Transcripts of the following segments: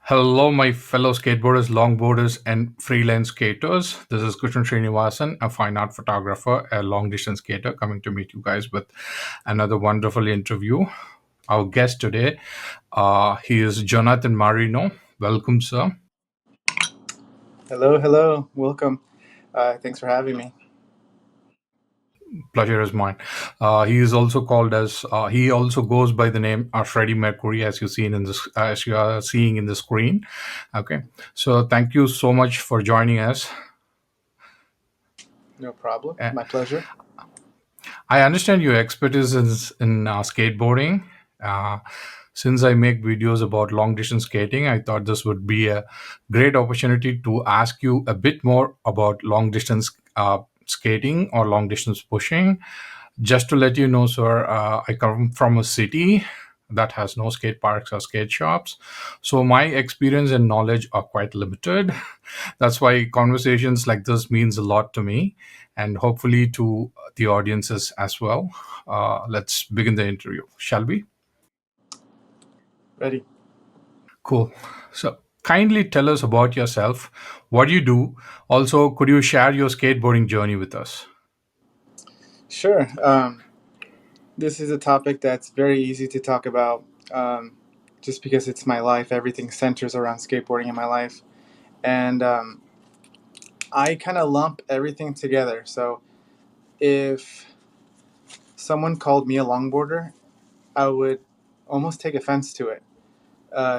Hello, my fellow skateboarders, longboarders, and freelance skaters. This is Srinivasan, a fine art photographer, a long distance skater, coming to meet you guys with another wonderful interview. Our guest today, he is Jonathan Marino. Welcome, sir. Hello, hello, welcome. Thanks for having me. Pleasure is mine. He is also called as he also goes by the name Shreddie Mercury, as as you are seeing in the screen. Okay, so thank you so much for joining us. No problem. Uh, My pleasure. I understand your expertise is in skateboarding. Uh, since I make videos about long distance skating, I thought this would be a great opportunity to ask you a bit more about long distance skating or long distance pushing. Just to let you know, sir, I come from a city that has no skate parks or skate shops. So my experience and knowledge are quite limited. That's why conversations like this means a lot to me and hopefully to the audiences as well. Let's begin the interview, shall we? Ready? Cool. So kindly tell us about yourself. What do you do? Also, could you share your skateboarding journey with us? Sure. This is a topic that's very easy to talk about just because it's my life. Everything centers around skateboarding in my life. And I kind of lump everything together. So if someone called me a longboarder, I would almost take offense to it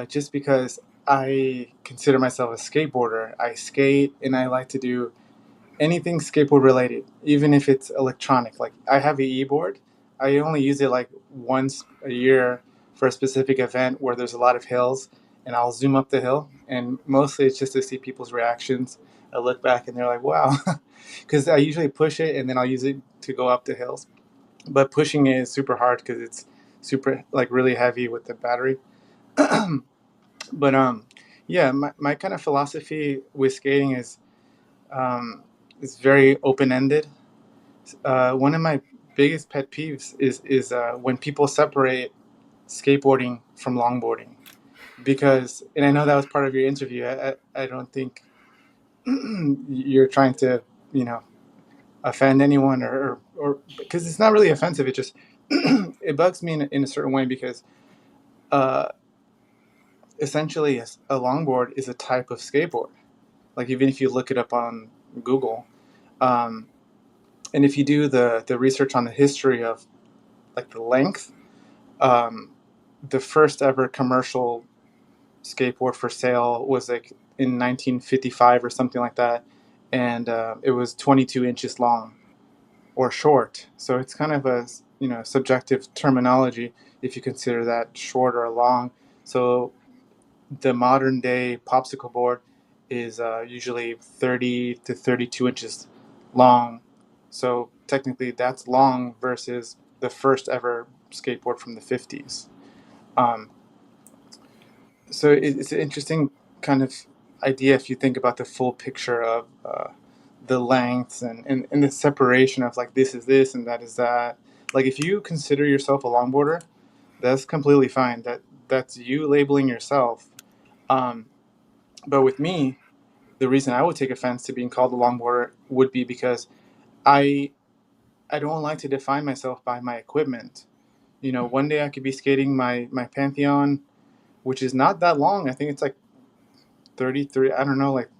just because I consider myself a skateboarder. I skate and I like to do anything skateboard related, even if it's electronic. Like I have a e-board. I only use it like once a year for a specific event where there's a lot of hills, and I'll zoom up the hill. And mostly it's just to see people's reactions. I look back and they're like, "Wow," because I usually push it and then I'll use it to go up the hills. But pushing it is super hard because it's super like really heavy with the battery. But yeah, my kind of philosophy with skating um, is very open ended. One of my biggest pet peeves is when people separate skateboarding from longboarding because, and I know that was part of your interview. I don't think you're trying to, you know, offend anyone or because it's not really offensive. It just it bugs me in a certain way because uh, essentially a longboard is a type of skateboard. Like even if you look it up on Google, um, and if you do the research on the history of like the length, um, the first ever commercial skateboard for sale was like in 1955 or something like that, and it was 22 inches long or short. So it's kind of a subjective terminology if you consider that short or long. So the modern day popsicle board is usually 30 to 32 inches long. So technically, that's long versus the first ever skateboard from the 50s. Um, so it's an interesting kind of idea if you think about the full picture of the lengths and the separation of like this is this and that is that. Like if you consider yourself a longboarder, that's completely fine. That's you labeling yourself. Um, but with me, the reason I would take offense to being called a longboarder would be because I I don't like to define myself by my equipment. You know, one day I could be skating my Pantheon, which is not that long. I think it's like 33. I don't know, like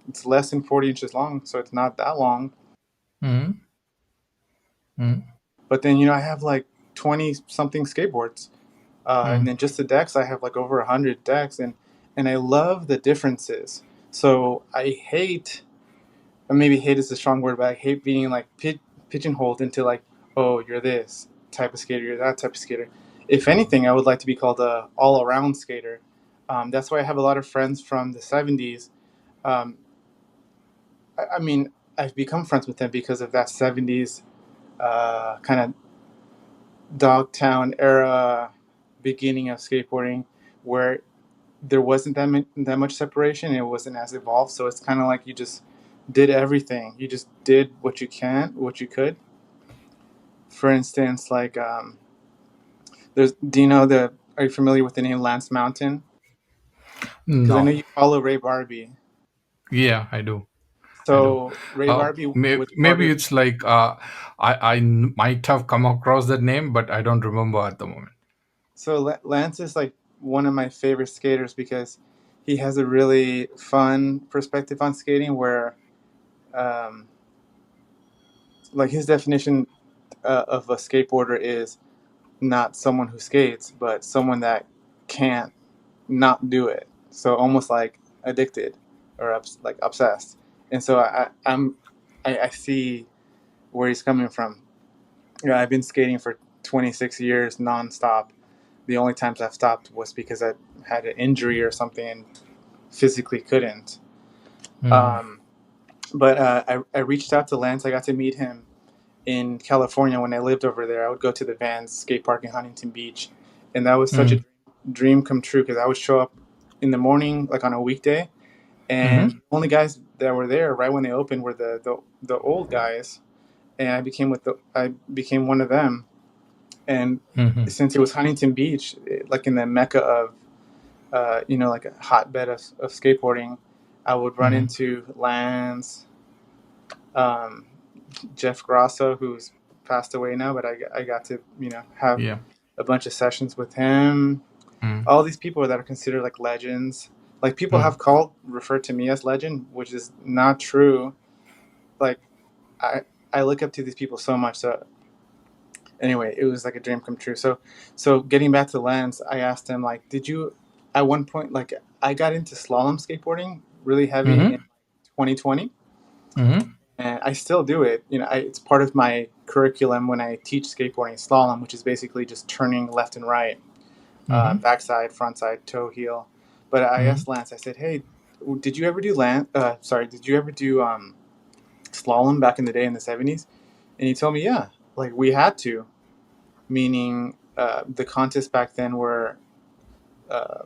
it's less than 40 inches long, so it's not that long. Mm-hmm. But then I have like 20 something skateboards, and Mm-hmm. then just the decks I have like over 100 decks, and I love the differences. So I hate or maybe hate is a strong word, but I hate being like pigeonholed into like, oh, you're this type of skater, you're that type of skater. If anything, I would like to be called a all around skater. That's why I have a lot of friends from the '70s. Um, I mean, I've become friends with them because of that '70s kind of Dogtown era beginning of skateboarding, where there wasn't that much separation. It wasn't as evolved, so it's kind of like you just did everything. You just did what you could. For instance, like there's. Do you know the? Are you familiar with the name Lance Mountain? Because I know No. you follow Ray Barbie. Yeah, I do. I do. So Ray Barbie was part Maybe of. it's like might have come across that name, but I don't remember at the moment. So Lance is like one of my favorite skaters because he has a really fun perspective on skating where, um, like his definition of a skateboarder is not someone who skates, but someone that can't not do it. So almost like addicted or like obsessed. And so I see where he's coming from. Yeah, I've been skating for 26 years nonstop. The only times I've stopped was because I had an injury or something and physically couldn't. Mm, Um, but I reached out to Lance. I got to meet him in California when I lived over there. I would go to the Vans skate park in Huntington Beach, and that was such a mm, dream come true because I would show up in the morning, like on a weekday, and mm-hmm, the only guys that were there right when they opened were the old guys, and I became one of them. And mm-hmm, since it was Huntington Beach, like in the mecca of like a hotbed of skateboarding, I would run mm-hmm. into Lance, um, Jeff Grosso, who's passed away now, but I got to have Yeah. a bunch of sessions with him. Mm, All these people that are considered like legends, like people mm. have called referred to me as legend, which is not true. Like I I look up to these people so much. So anyway, it was like a dream come true. So getting back to Lance, I asked him like, did you at one point like I got into slalom skateboarding really heavy in Mm-hmm, 2020, mm-hmm, and I still do it. It's part of my curriculum when I teach skateboarding slalom, which is basically just turning left and right, mm-hmm, backside, front side, toe, heel. But I mm-hmm, asked Lance. I said, "Hey, did you ever do did you ever do slalom back in the day in the '70s?" And he told me, "Yeah, like we had to." Meaning, the contests back then were uh,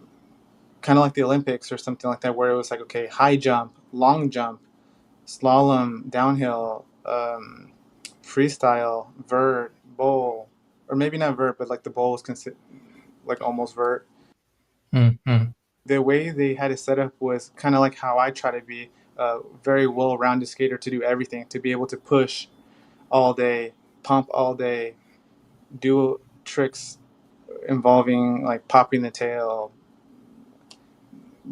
kind of like the Olympics or something like that, where it was like, okay, high jump, long jump, slalom, downhill, freestyle, vert, bowl, or maybe not vert, but like the bowl was like almost vert. mm-hmm. The way they had it set up was kind of like how I try to be a very well-rounded skater, to do everything, to be able to push all day, pump all day, do tricks involving like popping the tail,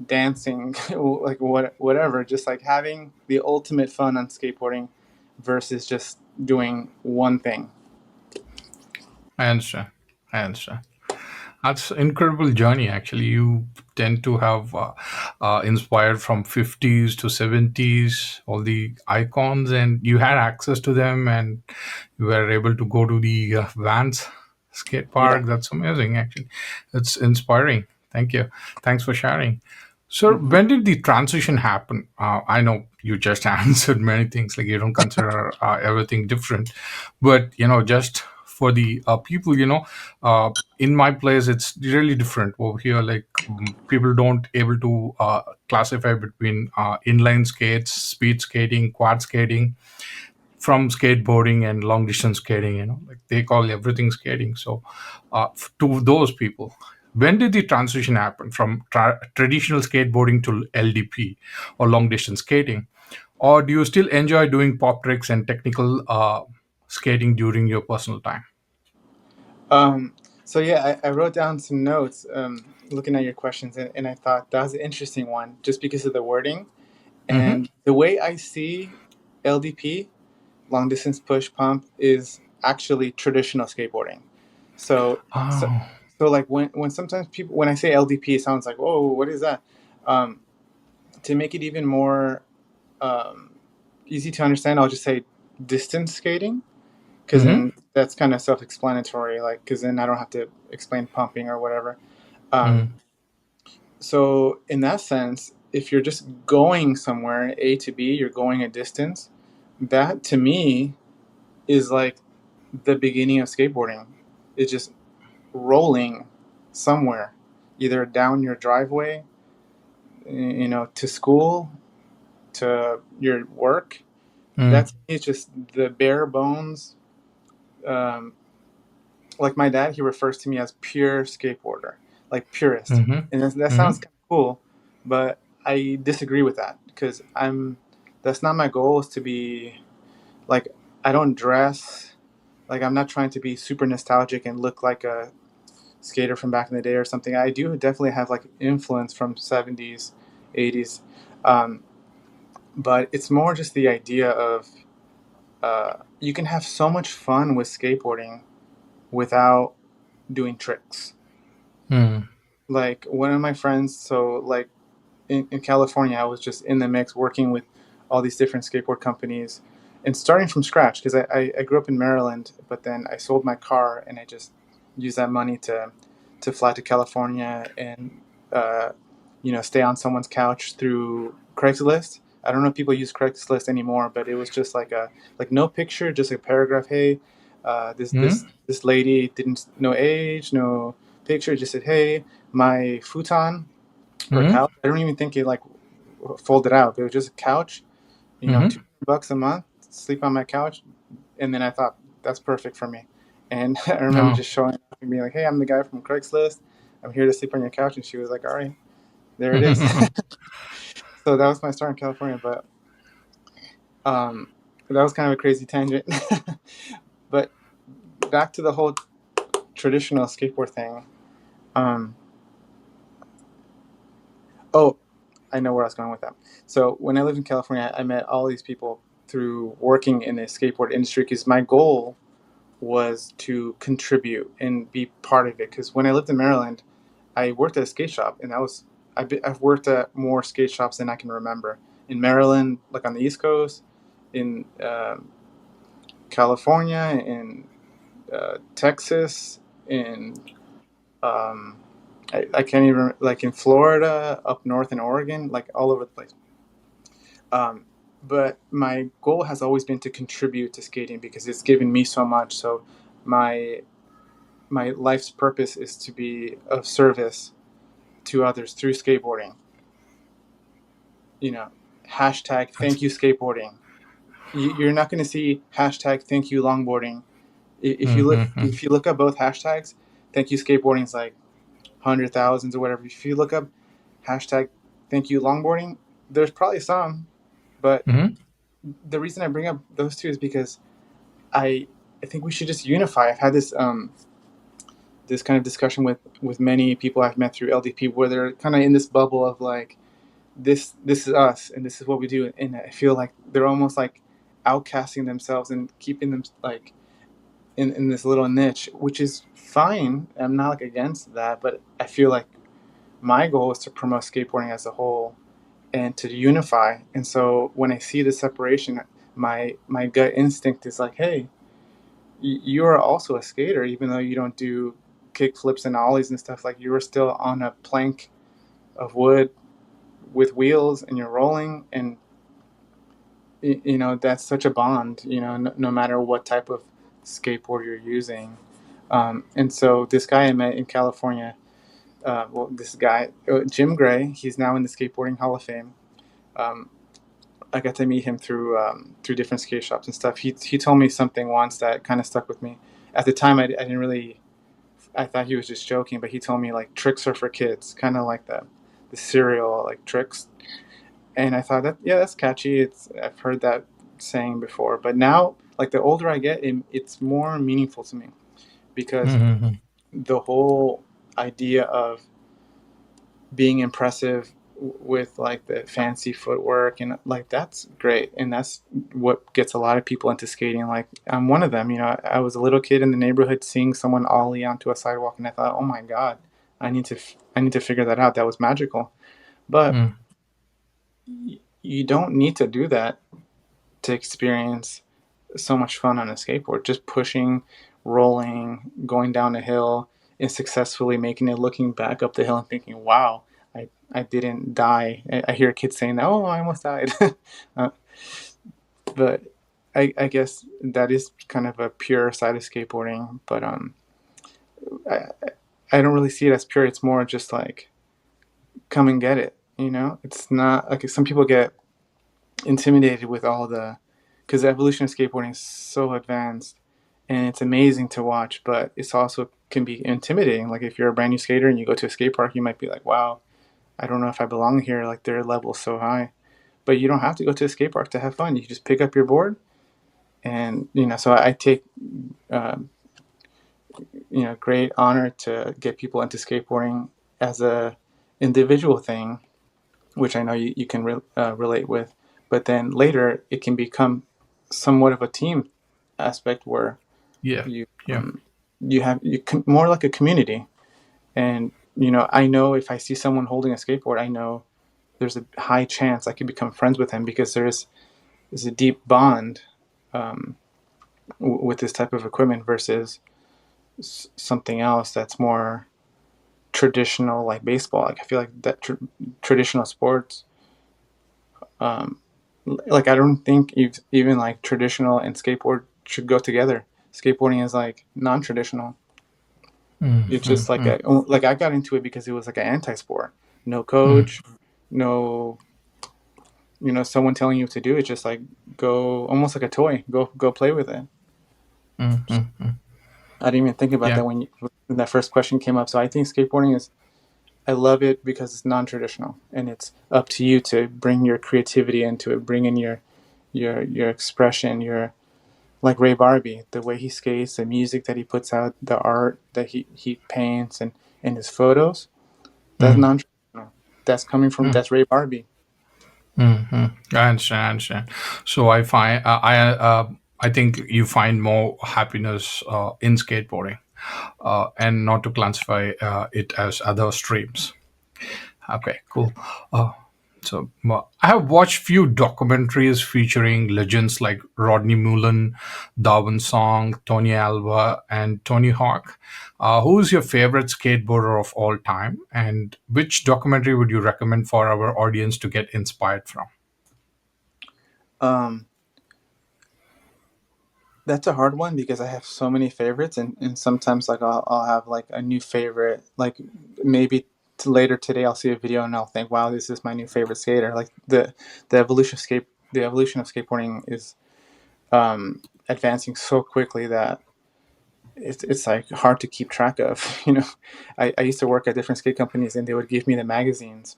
dancing, like whatever, just like having the ultimate fun on skateboarding versus just doing one thing. I understand. I understand. That's incredible journey. Actually, you tend to have inspired from 50s to 70s, all the icons, and you had access to them, and you were able to go to the Vans skate Yeah. park. That's amazing. Actually, it's inspiring. Thank you. Thanks for sharing. So, Hmm. when did the transition happen? I know you just answered many things, like you don't consider everything different, but just for the people, in my place, it's really different over here. Like people don't able to classify between inline skates, speed skating, quad skating, from skateboarding and long distance skating. Like they call everything skating. So to those people, when did the transition happen from traditional skateboarding to LDP or long distance skating? Or do you still enjoy doing pop tricks and technical skating during your personal time? Um, so yeah, I wrote down some notes, looking at your questions, and I thought that was an interesting one just because of the wording Mm-hmm. and the way I see LDP, long distance push pump, is actually traditional skateboarding. So so Oh. so like when sometimes people, when I say LDP, it sounds like, oh, what is that? Um, to make it even more um, easy to understand, I'll just say distance skating, because Mm-hmm. then that's kind of self-explanatory. Like, because then I don't have to explain pumping or whatever. Mm-hmm. Um, so in that sense, if you're just going somewhere A to B, you're going a distance. That to me is like the beginning of skateboarding. It's just rolling somewhere, either down your driveway, to school, to your work. That's, it's just the bare bones. Um, like my dad, he refers to me as pure skateboarder, like purist, Mm-hmm. and that Mm-hmm. sounds kind of cool. but I disagree with that because that's not my goal. Is to be like, I don't dress like, I'm not trying to be super nostalgic and look like a skater from back in the day or something. I do definitely have like influence from 70s, 80s, um, but it's more just the idea of you can have so much fun with skateboarding without doing tricks. Mm. Like one of my friends, so like in California, I was just in the mix working with all these different skateboard companies and starting from scratch because I grew up in Maryland, but then I sold my car and I just used that money to fly to California and uh, stay on someone's couch through Craigslist. I don't know if people use Craigslist anymore, but it was just like no picture, just a paragraph. Hey, Mm. this lady didn't, no age, no picture, just said, hey, my futon or Mm. couch. I don't even think it like folded out. It was just a couch, Mm. $200 a month, sleep on my couch. And then I thought that's perfect for me. And I remember Oh. just showing up and being like, hey, I'm the guy from Craigslist. I'm here to sleep on your couch. And she was like, all right, there it is. So that was my start in California. But um, that was kind of a crazy tangent. But back to the whole traditional skateboard thing. Um, oh, I know where I was going with that. So when I lived in California, I met all these people through working in the skateboard industry because my goal was to contribute and be part of it. Because when I lived in Maryland, I worked at a skate shop, and I've worked at more skate shops than I can remember in Maryland, like on the East Coast, in California, in Texas, in um, I can't even, like in Florida, up north in Oregon, like all over the place. Um, but my goal has always been to contribute to skating because it's given me so much. So my my life's purpose is to be of service to others through skateboarding. You know, hashtag That's. thank you skateboarding. You're not going to see hashtag thank you longboarding. Mm-hmm. If you look up both hashtags, thank you skateboarding is like hundred thousands or whatever. If you look up hashtag thank you longboarding, there's probably some, but Mm-hmm. the reason I bring up those two is because I I think we should just unify. I've had this kind of discussion with many people I've met through LDP where they're kind of in this bubble of like this is us and this is what we do, and I feel like they're almost like outcasting themselves and keeping them like in this little niche, which is fine. I'm not like against that, but I feel like my goal is to promote skateboarding as a whole and to unify. And so when I see the separation, my gut instinct is like, hey, you are also a skater, even though you don't do kick flips and ollies and stuff. Like you are still on a plank of wood with wheels, and you're rolling, and that's such a bond. No matter what type of skateboard you're using. And so this guy I met in California, this guy Jim Gray, he's now in the skateboarding Hall of Fame. Um, I got to meet him through different skate shops and stuff. He told me something once that kind of stuck with me. At the time, I didn't really. I thought he was just joking, but he told me like tricks are for kids, kind of like the cereal like tricks. And I thought that, yeah, that's catchy. I've heard that saying before, but now like the older I get, it's more meaningful to me because Mm-hmm. the whole idea of being impressive with like the fancy footwork and like that's great, and that's what gets a lot of people into skating. Like I'm one of them. I was a little kid in the neighborhood seeing someone ollie onto a sidewalk, and I thought, oh my god, I need to figure that out. That was magical. But Mm. you don't need to do that to experience so much fun on a skateboard. Just pushing, rolling, going down a hill, and successfully making it, looking back up the hill and thinking, wow, I didn't die. I hear kids saying, oh, I almost died. uh, but I guess that is kind of a pure side of skateboarding. But I, I don't really see it as pure. It's more just like, come and get it. It's not like some people get intimidated with all because the evolution of skateboarding is so advanced and it's amazing to watch, but it's also can be intimidating. Like if you're a brand new skater and you go to a skate park, you might be like, wow, I don't know if I belong here. Like their level's so high. But you don't have to go to a skate park to have fun. You just pick up your board, and so I take um, great honor to get people into skateboarding as a individual thing, which I know you can relate with. But then later it can become somewhat of a team aspect where Yeah. you Yeah. more like a community. And I know if I see someone holding a skateboard, I know there's a high chance I could become friends with him because there's a deep bond um, with this type of equipment versus something else that's more traditional, like baseball. Like I feel like that traditional sports, um, like I don't think even like traditional and skateboard should go together. Skateboarding is like non-traditional. Mm, It's mm, just like mm, like I got into it because it was like an anti-sport. No mm, coach, no someone telling you what to do. It's just like go almost like a toy. Go play with it. mm, mm, mm. I didn't even think about Yeah. that when that first question came up. So I think skateboarding is I love it because it's non-traditional and it's up to you to bring your creativity into it, bring in your expression, your like Ray Barbie, the way he skates, the music that he puts out, the art that he paints and his photos. That's Mm, non-traditional. mm, That's Ray Barbie. mm, mm. I understand. I understand. So I think you find more happiness in skateboarding, and not to classify it as other streams. Okay, cool. Uh, I have watched few documentaries featuring legends like Rodney Mullen, Darwin Song, Tony Alva, and Tony Hawk. Who's your favorite skateboarder of all time, and which documentary would you recommend for our audience to get inspired from? Um, that's a hard one because I have so many favorites, and sometimes like I'll have like a new favorite. Like maybe later today I'll see a video and I'll think, wow, this is my new favorite skater. Like the evolution of skateboarding is advancing so quickly that it's like hard to keep track of. I used to work at different skate companies and they would give me the magazines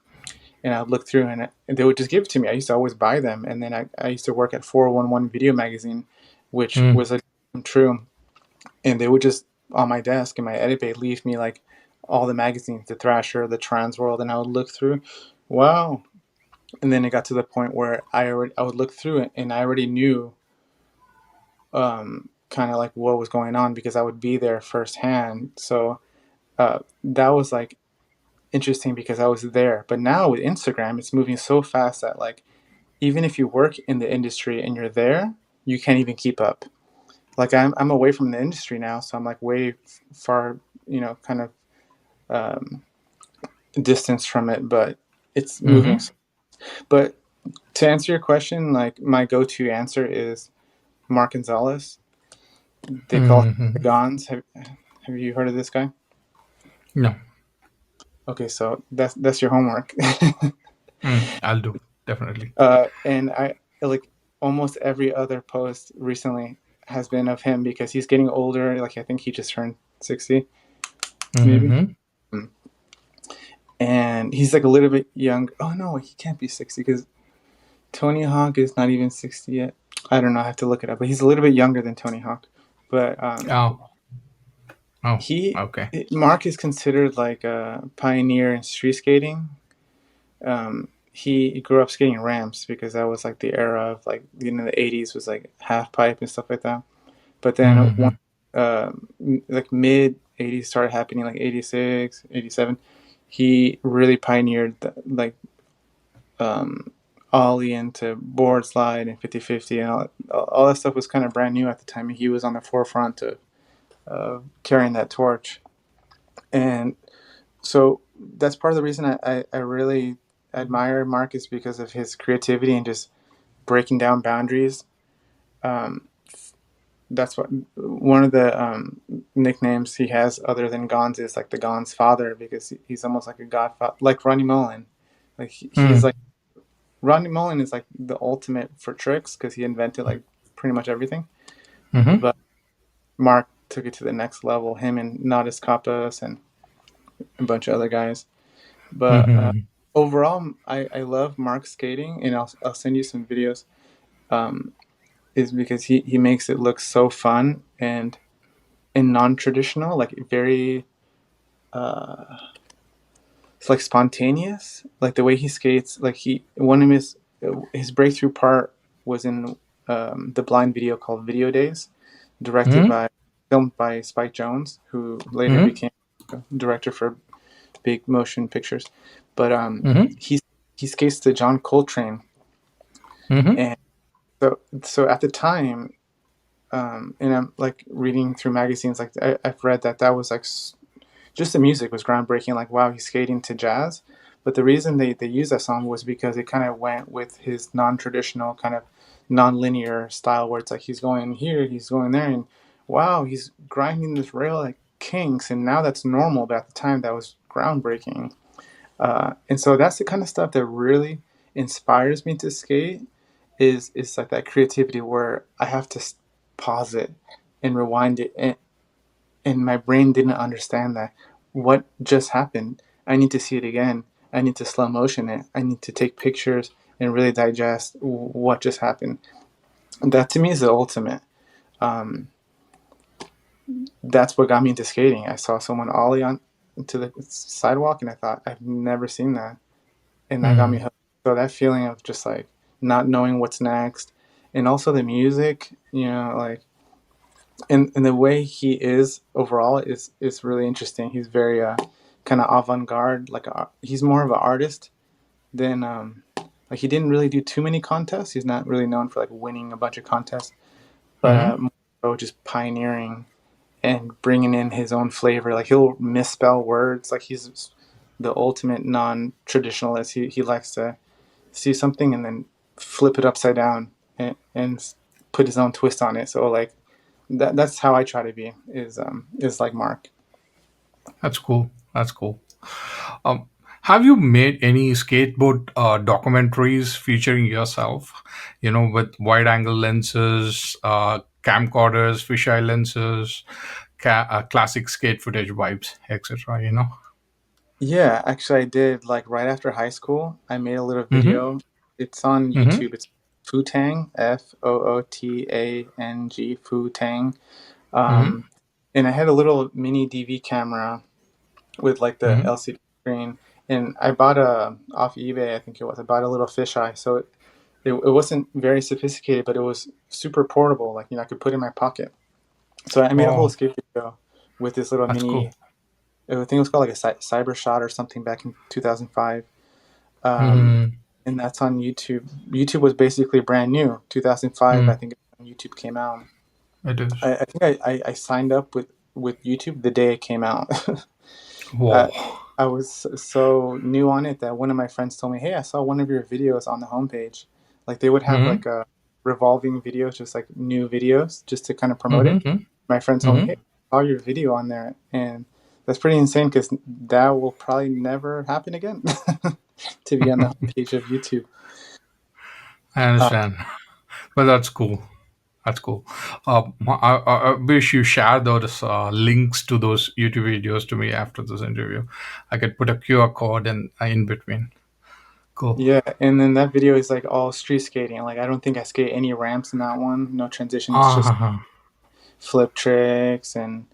and I would look through and they would just give it to me. I used to always buy them. And then I used to work at 411 Video Magazine, which Mm, was a true. And they would just on my desk in my edit bay leave me like all the magazines, the Thrasher, the Trans World, and I would look through. Wow. And then it got to the point where I would look through it and I already knew kind of like what was going on because I would be there firsthand. So that was like interesting because I was there. But now with Instagram, it's moving so fast that like even if you work in the industry and you're there, you can't even keep up. Like I'm away from the industry now, so I'm like way far, kind of um, distance from it, but it's moving. mm-hmm, But to answer your question, like my go-to answer is Mark Gonzales. They call him the mm-hmm. Gons. Have you heard of this guy? No, Okay, so that's your homework. I'll do definitely. And I like almost every other post recently has been of him because he's getting older. Like I think he just turned 60, maybe. Mm-hmm, Mm. And he's like a little bit young. Oh no, he can't be 60 because Tony Hawk is not even 60 yet. I don't know. I have to look it up. But he's a little bit younger than Tony Hawk. But oh, oh, he okay. Mark is considered like a pioneer in street skating. He grew up skating ramps because that was like the era of like the 80s was like half pipe and stuff like that. But then Mm-hmm, uh, like mid 80s started happening like 86, 87. He really pioneered like um, ollie into board slide and 50-50 and all that stuff was kind of brand new at the time. He was on the forefront of carrying that torch. And so that's part of the reason I really admire Marcus because of his creativity and just breaking down boundaries. Um, that's what one of the nicknames he has other than Gons is like the Gons father because he's almost like a godfather, like Ronnie Mullen. Like he's like Ronnie Mullen is like the ultimate for tricks because he invented like pretty much everything. mm-hmm, But Mark took it to the next level. Him and Nadas Kappas and a bunch of other guys. But mm-hmm. overall, I love Mark's skating, and I'll send you some videos. Um, is because he makes it look so fun and non-traditional, like very uh it's like spontaneous, like the way he skates. Like he one of his breakthrough part was in the blind video called Video Days, directed Mm-hmm. by filmed by Spike Jonze, who later Mm-hmm. became a director for big motion pictures. But Mm-hmm. he skates to John Coltrane, Mm-hmm. and so at the time, and I'm like reading through magazines, like I've read that that was like just the music was groundbreaking. Like, wow, he's skating to jazz. But the reason they used that song was because it kind of went with his non-traditional kind of non-linear style, where it's like he's going here, he's going there, and wow, he's grinding this rail like kinks, and now that's normal. But at the time, that was groundbreaking. And so that's the kind of stuff that really inspires me to skate. Is like that creativity where I have to pause it and rewind it, and my brain didn't understand that. What just happened? I need to see it again. I need to slow motion it. I need to take pictures and really digest what just happened. That to me is the ultimate. Um, that's what got me into skating. I saw someone ollie on to the sidewalk, and I thought I've never seen that, and that got me Mm-hmm. hooked. So that feeling of just like not knowing what's next, and also the music, like and the way he is overall is really interesting. He's very kind of avant-garde. Like he's more of an artist than like he didn't really do too many contests. He's not really known for like winning a bunch of contests, but Mm-hmm. more so just pioneering and bringing in his own flavor. Like he'll misspell words. Like he's the ultimate non-traditionalist. He likes to see something and then flip it upside down and put his own twist on it. So like that's how I try to be is like Mark. That's cool. That's cool. Um, have you made any skateboard documentaries featuring yourself? With wide-angle lenses, camcorders, fisheye lenses, classic skate footage vibes, etc. Yeah, actually I did like right after high school. I made a little Mm-hmm. video. It's on Mm-hmm. YouTube. It's Footang, Footang, Footang. Mm-hmm. Um, and I had a little mini DV camera with like the Mm-hmm. LCD screen, and I bought a off eBay. I think it was. I bought a little fisheye, so it wasn't very sophisticated, but it was super portable. Like I could put it in my pocket. So I made a whole Oh, escape video with this little that's mini. cool. I think it was called like a cyber shot or something back in 2005. Um, Mm-hmm. and that's on YouTube. YouTube was basically brand new. 2005, I Mm, think, when YouTube came out. it is. I think I signed up with YouTube the day it came out. Whoa. uh, I was so new on it that one of my friends told me, "Hey, I saw one of your videos on the homepage." Like they would have Mm-hmm. like a revolving videos, just like new videos, just to kind of promote it. Mm-hmm. My friend told me, Mm-hmm. "Hey, I saw your video on there," and that's pretty insane because that will probably never happen again to be on the homepage of YouTube. I Uh, understand, but that's cool. That's cool. I wish you share those links to those YouTube videos to me after this interview. I could put a QR code in between. Cool. yeah, and then that video is like all street skating. Like I don't think I skate any ramps in that one. No transition. It's just Ah, flip tricks and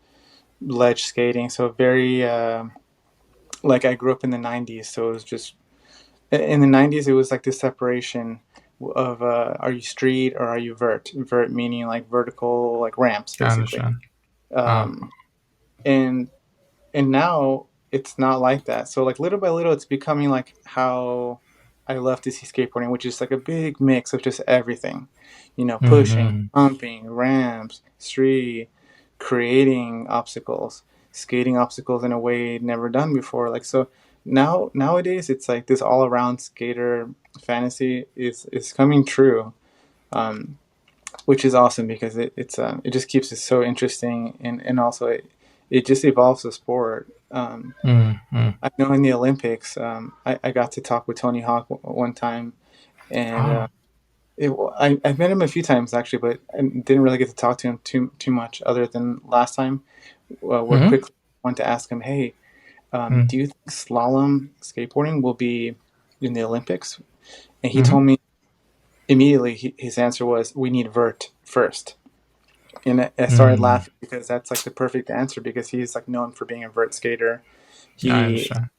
ledge skating. So very like I grew up in the '90s, so it was just in the '90s. It was like this separation of are you street or are you vert? Vert meaning like vertical, like ramps, I basically. understand. Ah, Um, and and now it's not like that. So like little by little, it's becoming like how I love to see skateboarding, which is like a big mix of just everything, pushing, mm-hmm. pumping, ramps, street, creating obstacles, skating obstacles in a way never done before. Like so nowadays, it's like this all around skater fantasy is coming true. Um, which is awesome because it just keeps it so interesting, and also it just evolves the sport. Mm-hmm. I know in the Olympics, I got to talk with Tony Hawk one time, and Ah, I've met him a few times actually, but I didn't really get to talk to him too much other than last time. Where mm-hmm. quickly I wanted to ask him, hey, Mm-hmm. do you think slalom skateboarding will be in the Olympics, and he Mm-hmm. told me immediately his answer was, "We need vert first." And I started Mm. laughing because that's like the perfect answer because he's like known for being a vert skater. I He, understand.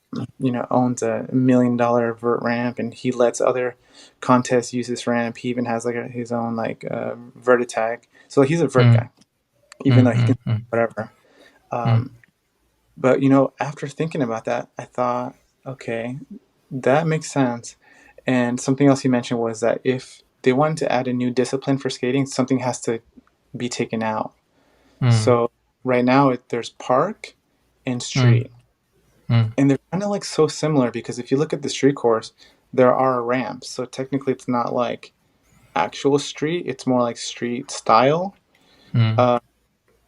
owns a $1 million vert ramp, and he lets other contests use this ramp. He even has like his own like vert attack. So he's a vert Mm. guy, even though he can Mm-hmm. whatever. Mm. Um, but after thinking about that, I thought, okay, that makes sense. And something else he mentioned was that if they wanted to add a new discipline for skating, something has to be taken out. Mm. So right now there's park and Mm. street, Mm. and they're kind of like so similar because if you look at the street course, there are ramps. So technically, it's not like actual street; it's more like street style. Mm. Uh,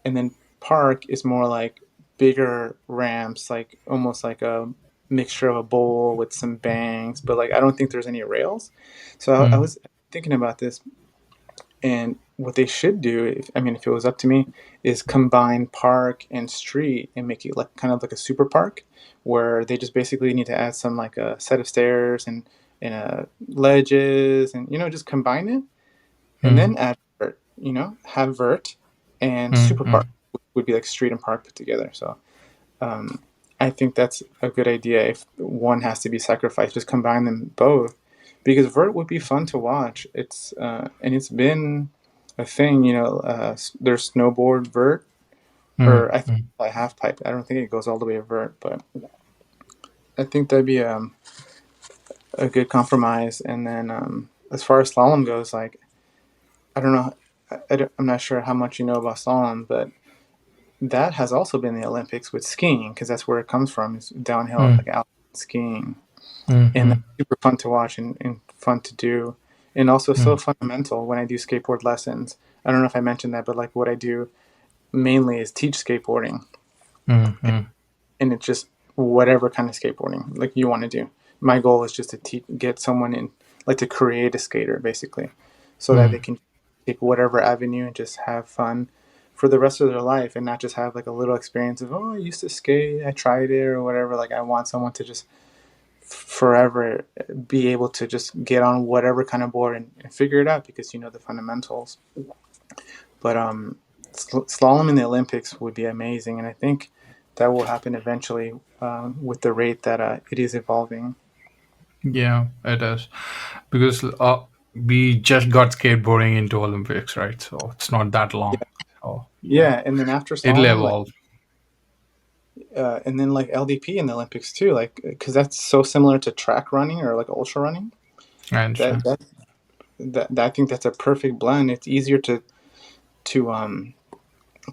and then park is more like bigger ramps, like almost like a mixture of a bowl with some banks. But like I don't think there's any rails. So I Mm. was thinking about this. And what they should do, if it was up to me, is combine park and street and make it like kind of like a super park, where they just basically need to add some like a set of stairs and ledges and just combine it and Mm. then add vert. Have vert and Mm. super park Mm. would be like street and park put together. So um, I think that's a good idea. If one has to be sacrificed, just combine them both, because vert would be fun to watch. It's been a thing. There's snowboard vert, Mm. or I think Mm. like half pipe. I don't think it goes all the way to vert, but I think that'd be a good compromise. And then as far as slalom goes, like I don't know, I'm not sure how much you know about slalom, but that has also been the Olympics with skiing because that's where it comes from. Is downhill Mm. like alpine skiing, and Mm. that's super fun to watch and fun to do, and also so Mm. fundamental when I do skateboard lessons. I don't know if I mentioned that, but like what I do mainly is teach skateboarding, Mm. Mm. and it's just whatever kind of skateboarding like you want to do. My goal is just to get someone in, like to create a skater basically, so that they Mm. can take whatever avenue and just have fun for the rest of their life and not just have like a little experience of, oh, I used to skate, I tried it or whatever. Like I want someone to just forever be able to just get on whatever kind of board and figure it out because you know the fundamentals. But slalom in the Olympics would be amazing, and I think that will happen eventually with the rate that it is evolving. Yeah, it is because we just got skateboarding into Olympics, right? So it's not that long. Oh, yeah, Yeah, and then after it'll slalom, like, evolve. and then like LDP in the Olympics too, like because that's so similar to track running or like ultra running. I That understand. that that I think that's a perfect blend. It's easier to um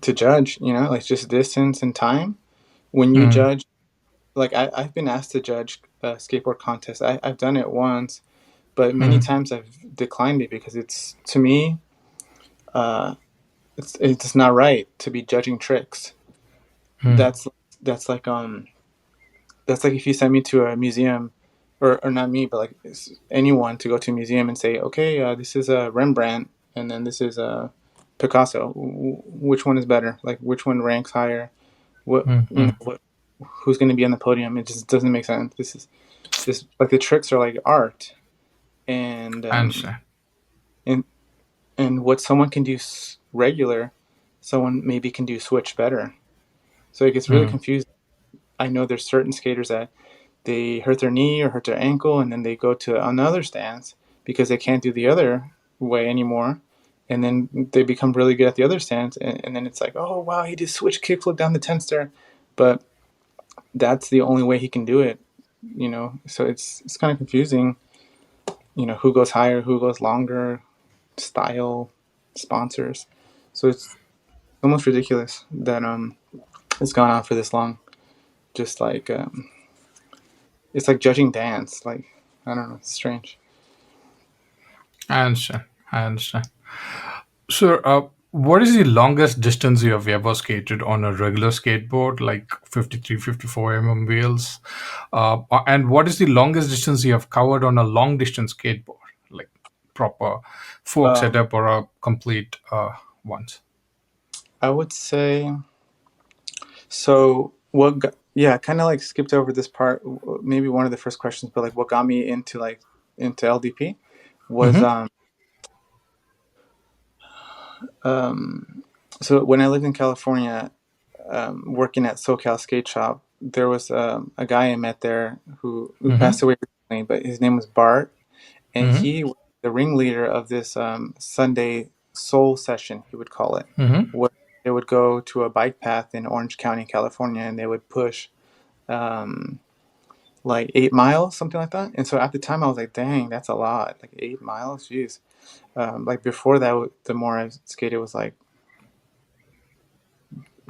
to judge, like just distance and time. When you Mm. judge, like I've been asked to judge skateboard contests. I've done it once, but many Mm. times I've declined it because it's to me, uh, it's not right to be judging tricks. Mm. That's that's like that's like if you send me to a museum, or not me, but like anyone to go to a museum and say, okay, this is a Rembrandt, and then this is a Picasso. Which one is better? Like which one ranks higher? What Mm. Mm. what? Who's going to be on the podium? It just doesn't make sense. This like the tricks are like art, and I understand. and and what someone can do regular, someone maybe can do switch better. So it gets really Mm. confusing. I know there's certain skaters that they hurt their knee or hurt their ankle, and then they go to another stance because they can't do the other way anymore. And then they become really good at the other stance, and then it's like, oh wow, he did switch kickflip down the 10 stair, but that's the only way he can do it. So it's kind of confusing. Who goes higher, who goes longer, style, sponsors. So it's almost ridiculous that it's gone on for this long. Just like it's like judging dance. Like I don't know, it's strange. I understand. I understand. So, what is the longest distance you have ever skated on a regular skateboard, like 53, 54 wheels? And what is the longest distance you have covered on a long distance skateboard, like proper fork Um, setup or a complete ones? I would say so. yeah, I kind of like skipped over this part. Maybe one of the first questions, but like what got me into into LDP was Mm-hmm. um so when I lived in California, working at SoCal Skate Shop, there was a guy I met there who passed Mm-hmm. away recently, but his name was Bart, and Mm-hmm. he was the ringleader of this Sunday soul session, he would call it, Mm-hmm. where they would go to a bike path in Orange County, California, and they would push um, like 8 miles, something like that. And so at the time, I was like, "Dang, that's a lot! Like 8 miles, jeez." Like before that, the more I skated was like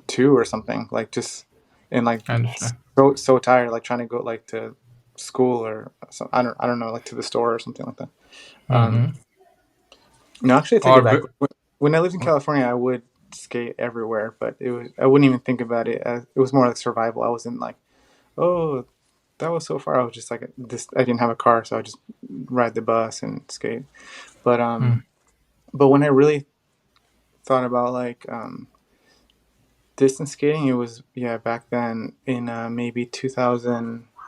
two or something. Like just and like I understand. so tired, like trying to go like to school or some, I don't know, like to the store or something like that. Um, Mm-hmm. no, actually, I take Or it back. When I lived in California, I would skate everywhere, but it was I wouldn't even think about it as it was more like survival. I wasn't like, oh, that was so far. I was just like this. I didn't have a car, so I just ride the bus and skate. But mm, but when I really thought about like distance skating, it was yeah back then in maybe 2016,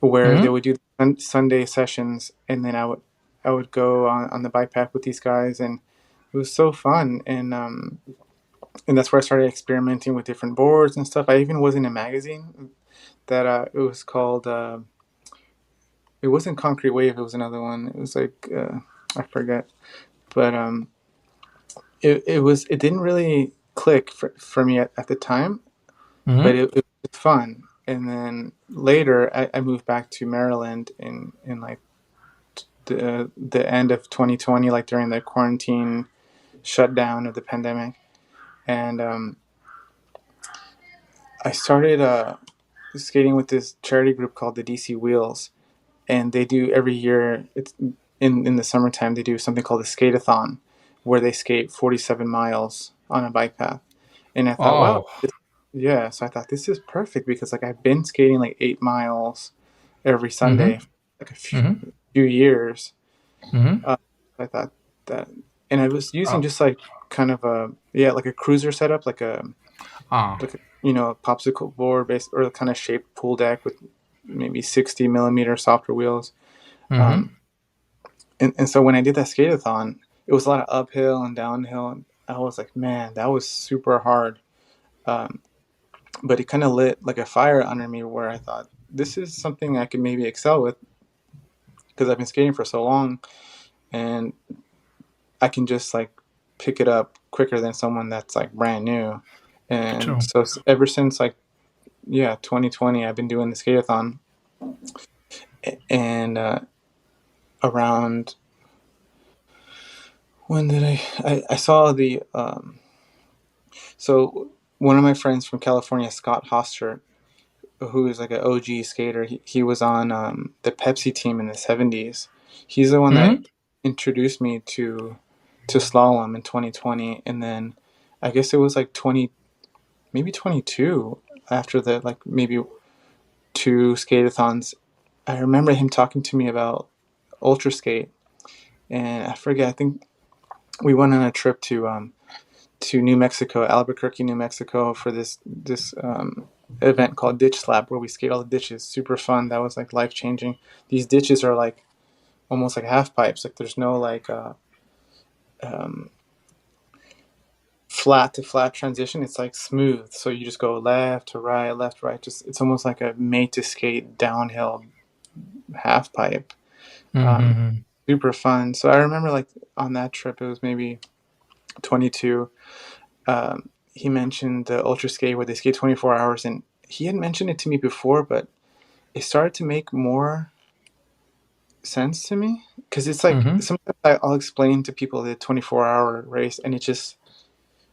where they mm-hmm. would do the Sunday sessions, and then I would go on the bike path with these guys, and it was so fun. And that's where I started experimenting with different boards and stuff. I even was in a magazine that it was called. It wasn't Concrete Wave. It was another one. It was like I forget, but it didn't really click for me at the time, but Mm-hmm. it was fun. And then later, I moved back to Maryland in like the end of 2020, like during the quarantine shutdown of the pandemic, and I started skating with this charity group called the DC Wheels, and they do every year. It's in the summertime. They do something called a skate-a-thon, where they skate 47 miles on a bike path. And I thought, wow, Oh. yeah. So I thought this is perfect because like I've been skating like 8 miles every Sunday Mm-hmm. for like a Mm-hmm. few years. Mm-hmm. Uh, I thought that, and I was using Oh. just like kind of a yeah like a cruiser setup, Ah. like a, a popsicle board based or kind of shaped pool deck with maybe 60 millimeter softer wheels. Mm-hmm. Um, and so when I did that skate-a-thon, it was a lot of uphill and downhill. And I was like, man, that was super hard. Um, but it kind of lit like a fire under me where I thought this is something I could maybe excel with because I've been skating for so long and I can just like pick it up quicker than someone that's like brand new. And True. so ever since like yeah 2020, I've been doing the skate-a-thon and around when did I saw the so one of my friends from California, Scott Hoster, who is like an OG skater, he was on the Pepsi team in the 70s. He's the one that Mm-hmm. introduced me to slalom in 2020, and then I guess it was like 20, maybe 22 after the like maybe two skate-a-thons. I remember him talking to me about ultra skate, and I forget. I think we went on a trip to New Mexico, Albuquerque, New Mexico, for this event called Ditch Slap, where we skate all the ditches. Super fun. That was like life changing. These ditches are like almost like half pipes. Like there's no like um, flat to flat transition. It's like smooth. So you just go left to right, left to right. Just it's almost like a made to skate downhill half pipe. Um, Mm-hmm. super fun. So I remember like on that trip, it was maybe 22. He mentioned the ultra skate where they skate 24 hours, and he had mentioned it to me before, but it started to make more sense to me because it's like Mm-hmm. sometimes I'll explain to people the 24-hour race, and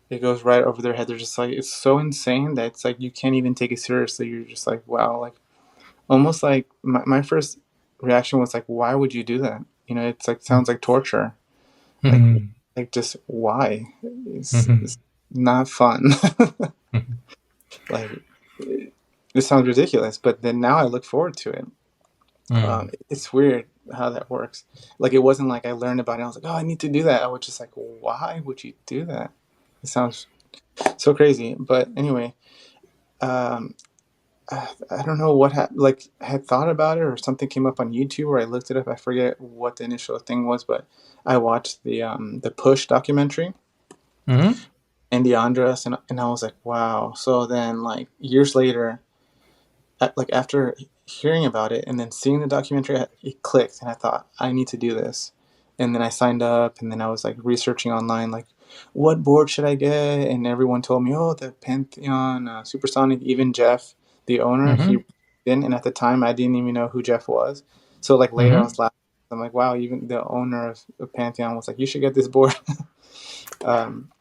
it goes right over their head. They're just like it's so insane that it's like you can't even take it seriously. You're just like wow, like almost like my first reaction was like why would you do that? It's like sounds like torture. Like Mm-hmm. just why? Mm-hmm. It's not fun. Like it sounds ridiculous, but then now I look forward to it. Mm-hmm. It's weird how that works. Like it wasn't like I learned about it. I was like, oh, I need to do that. I was just like, why would you do that? It sounds. So crazy. But anyway, um, I don't know what like I had thought about it or something came up on YouTube or I looked it up. I forget what the initial thing was, but I watched the Push documentary Mm-hmm. and the Andres, and I was like, wow. So then like years later, like after hearing about it and then seeing the documentary, it clicked, and I thought I need to do this. And then I signed up, and then I was like researching online, like what board should I get? And everyone told me, oh, the Pantheon Supersonic. Even Jeff, the owner, he Mm-hmm. didn't, and at the time I didn't even know who Jeff was. So like later I Mm-hmm. was laughing. I'm like, wow, even the owner of Pantheon was like, you should get this board. um,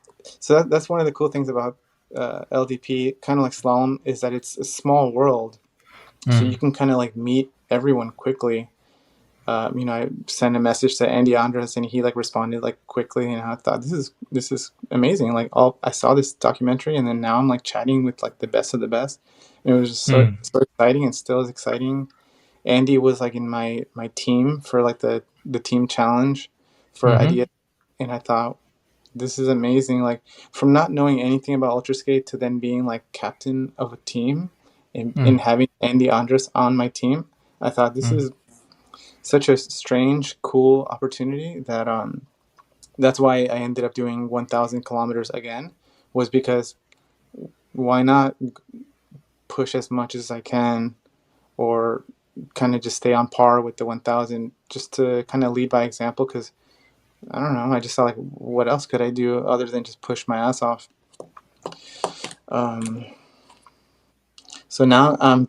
so that's one of the cool things about LDP, kind of like slalom, is that it's a small world, so you Mm-hmm. can kind of like meet everyone quickly. I sent a message to Andy Andres, and he like responded like quickly, and I thought this is amazing. Like, all I saw this documentary, and then now I'm like chatting with like the best of the best. And it was just so exciting, and still is exciting. Andy was like in my team for like the team challenge for Mm-hmm. ideas, and I thought this is amazing. Like, from not knowing anything about ultra skate to then being like captain of a team, and Mm-hmm. having Andy Andres on my team, I thought this is such a strange, cool opportunity that that's why I ended up doing 1,000 kilometers again. Was because why not push as much as I can, or kind of just stay on par with the 1,000, just to kind of lead by example. Because I don't know, I just thought like, what else could I do other than just push my ass off? Um, so now I'm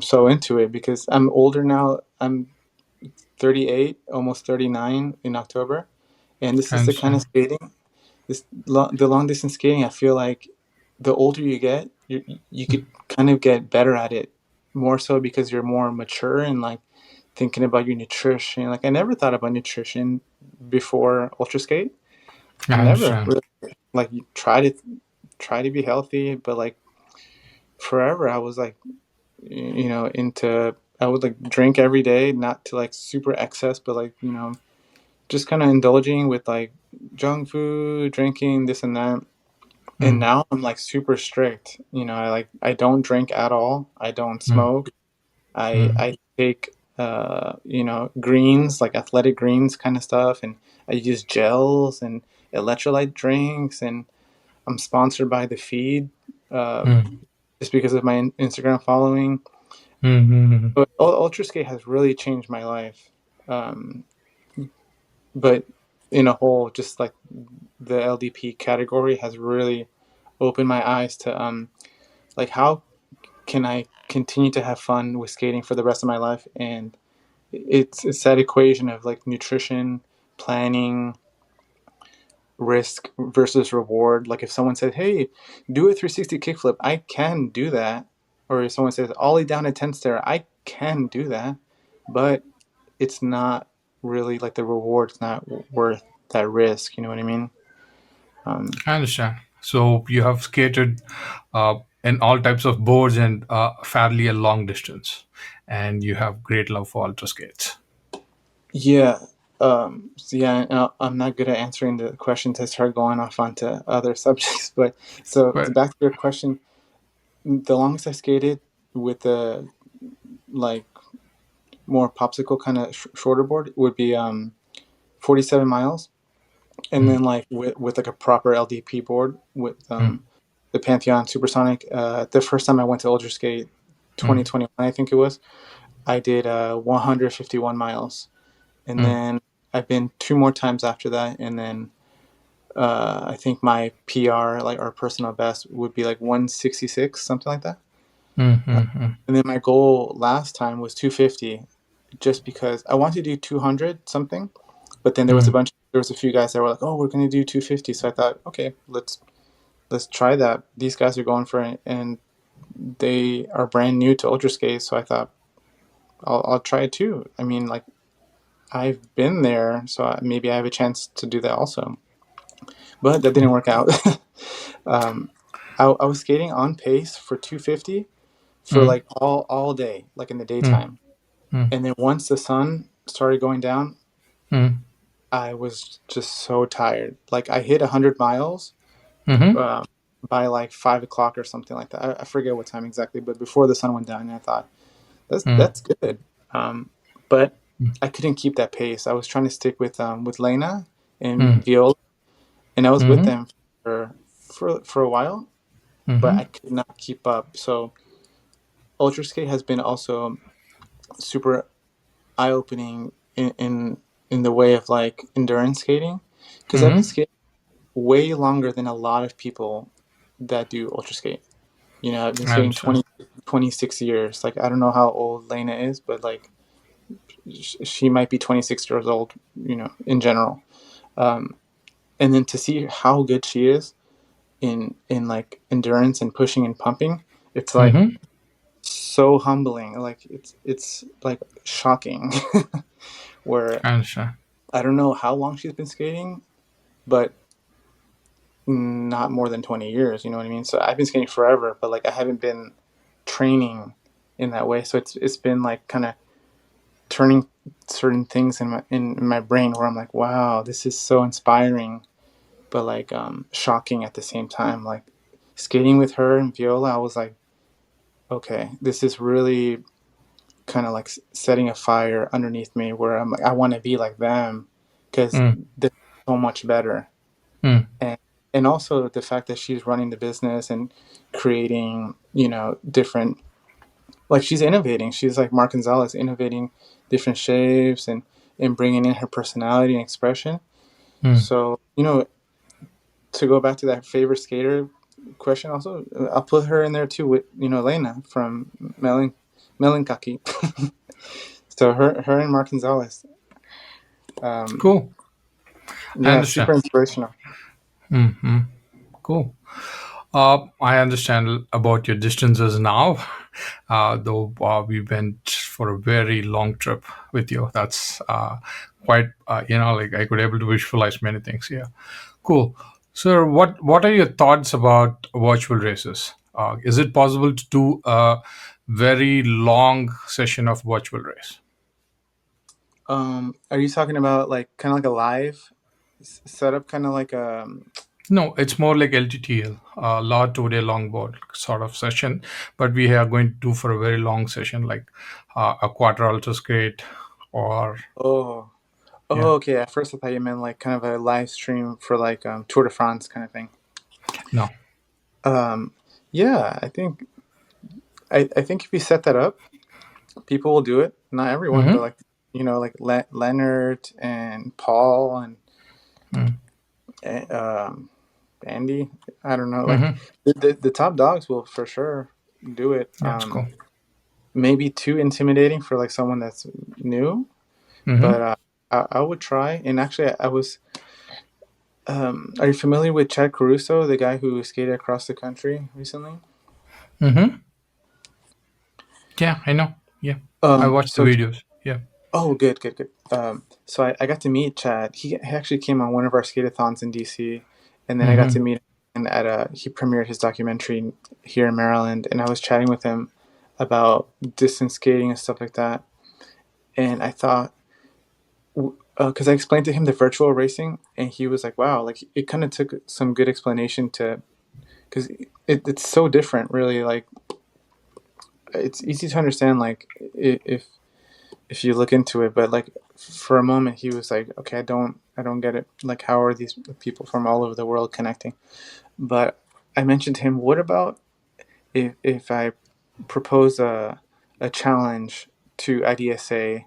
so into it because I'm older now. I'm 38, almost 39 in October, and this I is the kind of understand. skating, the long distance skating. I feel like the older you get, you could kind of get better at it, more so because you're more mature and like thinking about your nutrition. Like, I never thought about nutrition before ultra skate. I Never understand. really. Like, you try to be healthy, but like forever I was like, into, I would like drink every day, not to like super excess, but like, just kind of indulging with like junk food, drinking this and that. And Mm-hmm. now I'm like super strict. I don't drink at all. I don't Mm-hmm. smoke. I take greens, like athletic greens kind of stuff, and I use gels and electrolyte drinks, and I'm sponsored by the feed, um, just because of my Instagram following. Mm-hmm. But ultra skate has really changed my life. Um, but in a whole, just like the LDP category has really opened my eyes to like, how can I continue to have fun with skating for the rest of my life? And it's that equation of like nutrition, planning, risk versus reward. Like, if someone said, "Hey, do a 360 kickflip," I can do that. Or if someone says, "Ollie down a 10 stair," I can do that. But it's not really like the reward's not worth that risk. You know what I mean? Um, I understand. So you have skated in all types of boards and fairly a long distance, and you have great love for ultra skates. yeah. So yeah, I'm not good at answering the questions. I start going off onto other subjects. But so, But back to your question, the longest I skated with the like more popsicle kind of shorter board would be 47 miles. And mm, then like with like a proper LDP board with mm, the Pantheon Supersonic. The first time I went to Ultra Skate, mm, 2021, I think it was, I did 151 miles. And mm, then I've been two more times after that. And then I think my PR, like our personal best, would be like 166, something like that. mm, Uh, mm, mm, and then my goal last time was 250, just because I wanted to do 200 something. But then mm, there was a few guys that were like, "Oh, we're going to do 250." So I thought, okay, let's try that. These guys are going for it, and they are brand new to ultra skate. So I thought, I'll try it too. I mean, like, I've been there, so maybe I have a chance to do that also. But that didn't work out. um, I was skating on pace for 250 for mm, like all day, like in the mm, daytime. mm, And then once the sun started going down, mm, I was just so tired. Like, I hit 100 miles, mhm, um, by like 5 o'clock or something like that. I forget what time exactly, but before the sun went down, and I thought Mm, that's good. But mm, I couldn't keep that pace. I was trying to stick with Lena and mm, Viola, and I was with mhm, them for a while, but I mhm, could not keep up. So ultra skate has been also super eye opening in the way of like endurance skating, because I've been mhm. skating way longer than a lot of people that do ultra skate. You know, I've been I skating understand. 26 years. Like, I don't know how old Lena is, but like, she might be 26 years old, you know, in general. Um, and then to see how good she is in like endurance and pushing and pumping, it's like Mhm. so humbling. Like, it's like shocking. Where I understand. I don't know how long she's been skating, but not more than 20 years. You know what I mean? So I've been skating forever, but like I haven't been training in that way. So it's been like kind of turning certain things in my brain where I'm like, wow, this is so inspiring, but like shocking at the same time. Like skating with her and Viola, I was like, okay, this is really kind of like setting a fire underneath me where I'm like, I want to be like them because Mm, they're so much better. mm, And also the fact that she's running the business and creating, you know, different, like she's innovating. She's like Mark Gonzales, innovating different shapes and bringing in her personality and expression. mm. So, you know, to go back to that favorite skater question, also, I'll put her in there too with, you know, Lena from Melankaki. So her and Mark Gonzales, um, Cool. I yeah, understand. super inspirational. Hmm. Cool. I understand about your distances now, though we went for a very long trip with you. That's quite, like I could able to visualize many things here. Cool. So, what are your thoughts about virtual races? Is it possible to do a very long session of virtual race? Are you talking about like kind of like a live setup, kind of like No, it's more like LTTL, large 2 day longboard sort of session, but we are going to do for a very long session, like a quarter ultra skate, or oh, yeah, okay. At first, I thought you meant like kind of a live stream for like Tour de France kind of thing. no, Um, yeah, I think if you set that up, people will do it. Not everyone, but mm-hmm, like, you know, like Leonard and Paul and Andy. I don't know. Like mm-hmm, the top dogs will for sure do it. that's cool. Maybe too intimidating for like someone that's new, but Mm-hmm, I would try. And actually, I was. Are you familiar with Chad Caruso, the guy who skated across the country recently? mm-hmm, yeah, I know. Yeah, I watched the So videos. Yeah, oh, good, good, good. So I got to meet Chad. He actually came on one of our skate-a-thons in DC, and then I got to mm-hmm, meet him at he premiered his documentary here in Maryland, and I was chatting with him about distance skating and stuff like that. And I thought, because I explained to him the virtual racing, and he was like, "Wow!" Like it kind of took some good explanation to, because it's so different, really. Like it's easy to understand, like if you look into it, but like for a moment he was like, okay, I don't get it, like how are these people from all over the world connecting? But I mentioned to him, what about if I propose a challenge to IDSA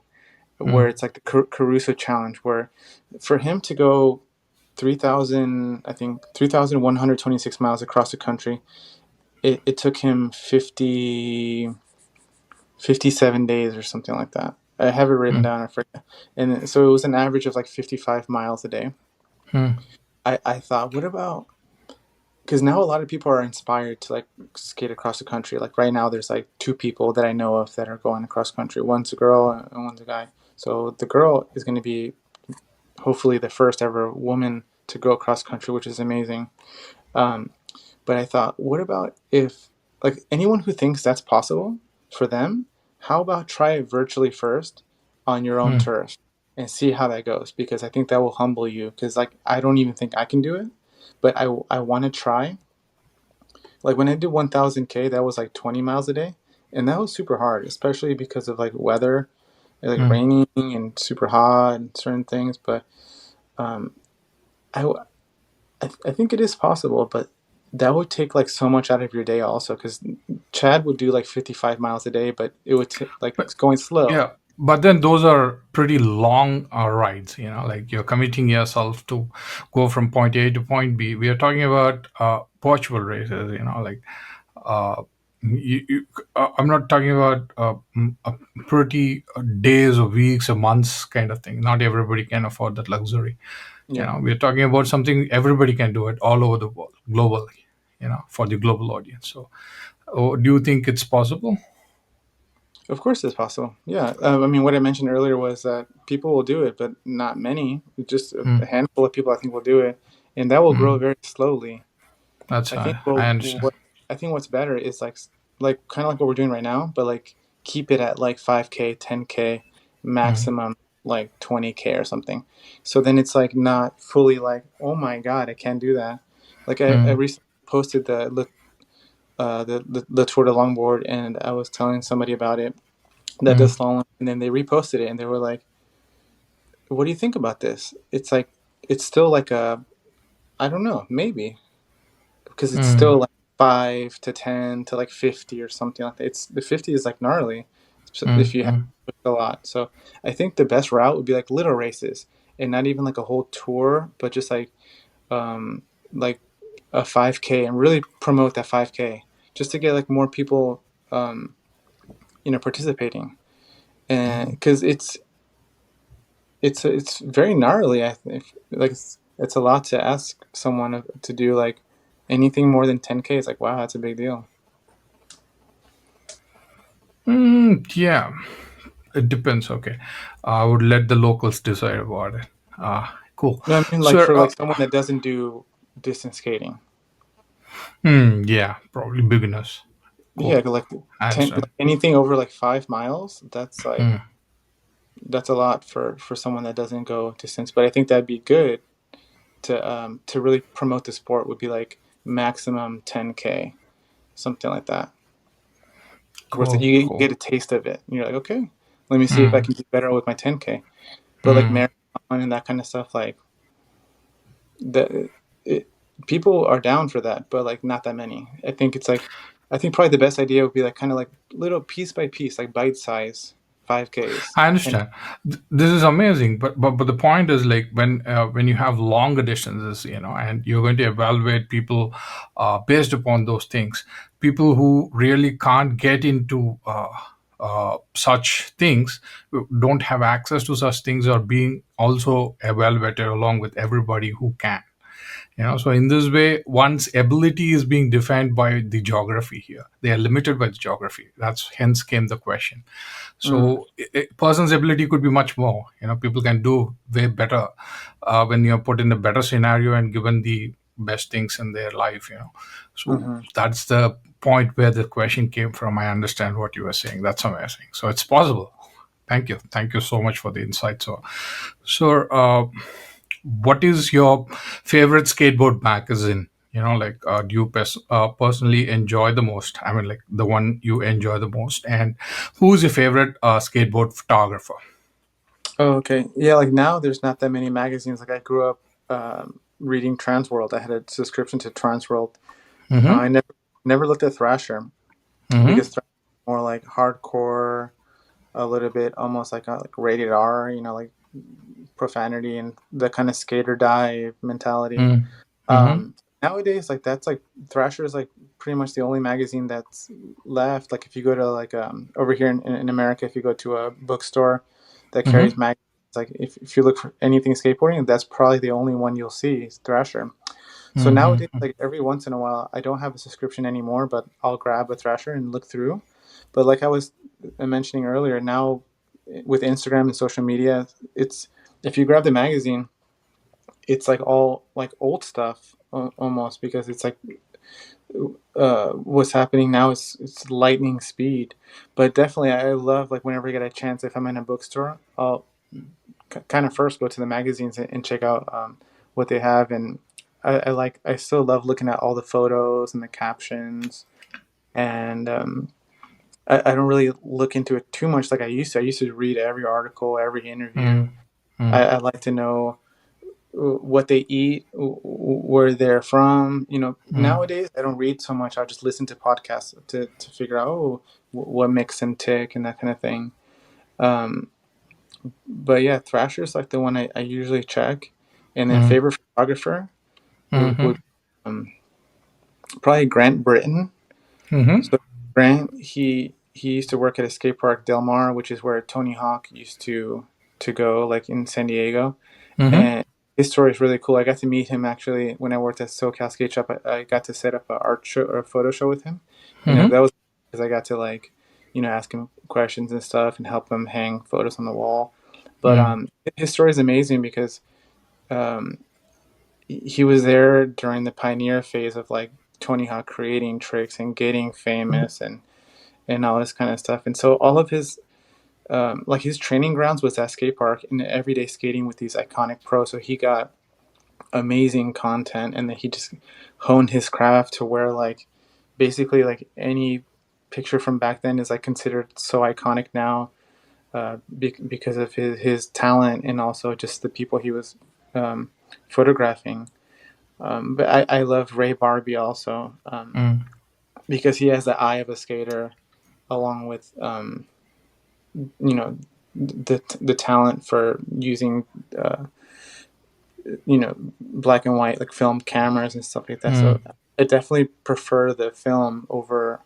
where mm, it's like the Caruso challenge, where for him to go 3,000, I think 3,126 miles across the country, it took him 57 days or something like that. I have it written mm, down. I forget. And so it was an average of like 55 miles a day. mm, I thought, what about, because now a lot of people are inspired to like skate across the country. Like right now, there's like two people that I know of that are going across country. One's a girl and one's a guy. So the girl is going to be hopefully the first ever woman to go across country, which is amazing. Um, But I thought, what about if, like, anyone who thinks that's possible for them, how about try it virtually first on your own mm, turf and see how that goes? Because I think that will humble you. Because, like, I don't even think I can do it, but I want to try. Like when I did 1000K, that was like 20 miles a day, and that was super hard, especially because of like weather, like Mm. raining and super hot and certain things. But um, I, I think it is possible, but that would take like so much out of your day also, because Chad would do like 55 miles a day, but it would like But it's going slow. yeah, but then those are pretty long rides. Like you're committing yourself to go from point A to point B. We are talking about virtual races. Like uh, I'm not talking about pretty days or weeks or months kind of thing. Not everybody can afford that luxury. Yeah, We're talking about something everybody can do it all over the world, globally. For the global audience. So, do you think it's possible? of course it's possible. Yeah, I mean, what I mentioned earlier was that people will do it, but not many. Just a Mm, handful of people, I think, will do it, and that will grow mm, very slowly. that's I think I understand. I think what's better is like kind of like what we're doing right now, but like keep it at like 5K, 10K, Mm, maximum like 20K or something. So then it's like not fully like, oh my God, I can't do that. Like I mm, recently posted the Tour de Longboard, and I was telling somebody about it that mm, does slalom, and then they reposted it and they were like, what do you think about this? It's like it's still like a, I don't know, maybe, because it's mm, still like 5 to 10 to like 50 or something like that. It's the 50 is like gnarly, so if mm, you have mm, a lot. So I think the best route would be like little races, and not even like a whole tour, but just um like a 5K, and really promote that 5K just to get like more people participating. And because it's very gnarly, I think. Like it's a lot to ask someone to do, like anything more than 10K. It's like, wow, that's a big deal. yeah, it depends. Okay, I would let the locals decide about it. Cool. No, I mean like So, for like someone that doesn't do distance skating. yeah, probably beginners. Yeah, Cool. like I 10, understand. like anything over like 5 miles. Mm, That's a lot for someone that doesn't go distance. But I think that'd be good to really promote the sport. Would be like maximum 10K, something like that. Where cool. you Cool. get a taste of it. And you're like, okay, let me see if I Mm, can do better with my 10K. But like mm. marathon and that kind of stuff, like that, it, people are down for that, but like not that many. I think probably the best idea would be like kind of like little piece by piece, like bite size 5Ks. I And understand. This is amazing, but the point is like when you have longer distances, and you're going to evaluate people based upon those things. People who really can't get into such things, don't have access to such things, are being also evaluated along with everybody who can. So in this way, one's ability is being defined by the geography here. They are limited by the geography. That's hence came the question. mm, So a person's ability could be much more. People can do way better when you're put in a better scenario and given the best things in their life. So hmm. that's the point where the question came from. I understand what you were saying. That's amazing. So it's possible. Thank you so much for the insight. So what is your favorite skateboard magazine? Like, do you personally enjoy the most? I mean, like the one you enjoy the most, and who's your favorite skateboard photographer? Oh, okay. Yeah, like now there's not that many magazines. Like I grew up reading Transworld. I had a subscription to Transworld. I Mm-hmm. never looked at Thrasher because Mm-hmm. Thrasher is more like hardcore, a little bit almost like rated R. Like profanity and the kind of skater dive mentality. Mm-hmm. Nowadays, like that's like Thrasher is like pretty much the only magazine that's left. Like if you go to like over here in America, if you go to a bookstore that carries Mm-hmm. magazines, like if you look for anything skateboarding, that's probably the only one you'll see is Thrasher. So nowadays, Mm-hmm. like every once in a while, I don't have a subscription anymore, but I'll grab a Thrasher and look through. But like I was mentioning earlier, now with Instagram and social media, it's if you grab the magazine, it's like all like old stuff almost, because it's like what's happening now is it's lightning speed. But definitely, I love like whenever I get a chance, if I'm in a bookstore, I'll kind of first go to the magazines and check out what they have. And I still love looking at all the photos and the captions, and I don't really look into it too much like I used to. I used to read every article, every interview. Mm, mm, I like to know what they eat, where they're from. mm, Nowadays I don't read so much. I'll just listen to podcasts to figure out what makes them tick and that kind of thing. Um, but yeah, Thrasher's like the one I usually check, and then mm, favorite photographer would mhm, um, probably Grant Britton. mhm, So Grant, he used to work at a skate park, Del Mar, which is where Tony Hawk used to go, like in San Diego. mhm, And his story is really cool. I got to meet him actually when I worked at SoCal Skate Shop. I got to set up an art show or a photo show with him, and mhm, that was because I got to like ask him questions and stuff and help him hang photos on the wall. But mm, his story is amazing because um, he was there during the pioneer phase of like Tony Hawk creating tricks and getting famous and all this kind of stuff. And so all of his like his training grounds was at skate park and everyday skating with these iconic pros. So he got amazing content, and then he just honed his craft to where like basically like any picture from back then is like considered so iconic now, because of his talent and also just the people he was um, photographing. But I love Ray Barbie also, mm, because he has the eye of a skater along with the talent for using uh, black and white like film cameras and stuff like that. mm, So I definitely prefer the film over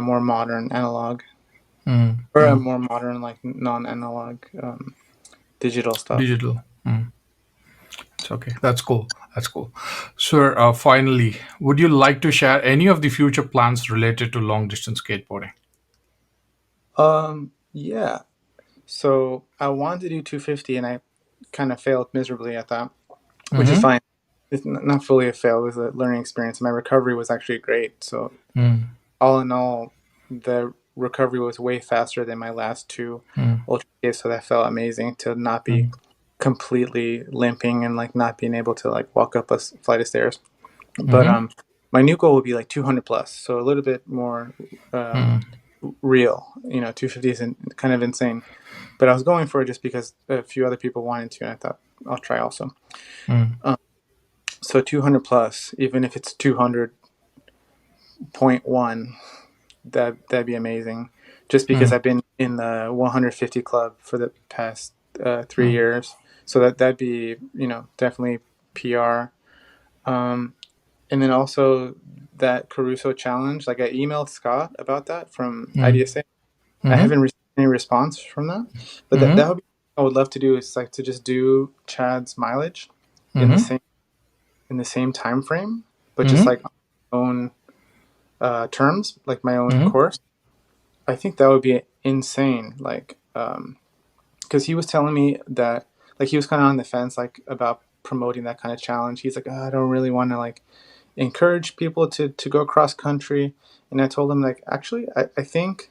more modern analog, mm, or a mm. more modern like non-analog digital stuff. Digital. Mm. It's okay. That's cool. That's cool. Sir, finally, would you like to share any of the future plans related to long distance skateboarding? Yeah. So I wanted to do 250 and I kind of failed miserably at that, which is Mm-hmm. fine. It's not fully a fail. It was a learning experience. My recovery was actually great. So Mm, all in all, the recovery was way faster than my last two mm, ultra skates. So that felt amazing to not be mm, completely limping and like not being able to like walk up a flight of stairs. But mm-hmm. my new goal would be like 200 plus, so a little bit more Mm, real. 250 is kind of insane, but I was going for it just because a few other people wanted to, and I thought I'll try also. mm, Um, so 200 plus, even if it's 200.1, that'd be amazing. Just because mm, I've been in the 150 club for the past 3 mm, years, so that'd be definitely PR. Um, and then also that Caruso challenge. Like I emailed Scott about that from mm, IDSA. I mm-hmm. haven't received any response from that, but that Mm-hmm. would be I would love to do is like to just do Chad's mileage in the Mm-hmm. same time frame, but just Mm-hmm. like on my own terms, like my own Mm-hmm. course. I think that would be insane. Like, because he was telling me that like he was kind of on the fence like about promoting that kind of challenge. He's like, oh, I don't really want to like encourage people to go cross country. And I told him like actually I think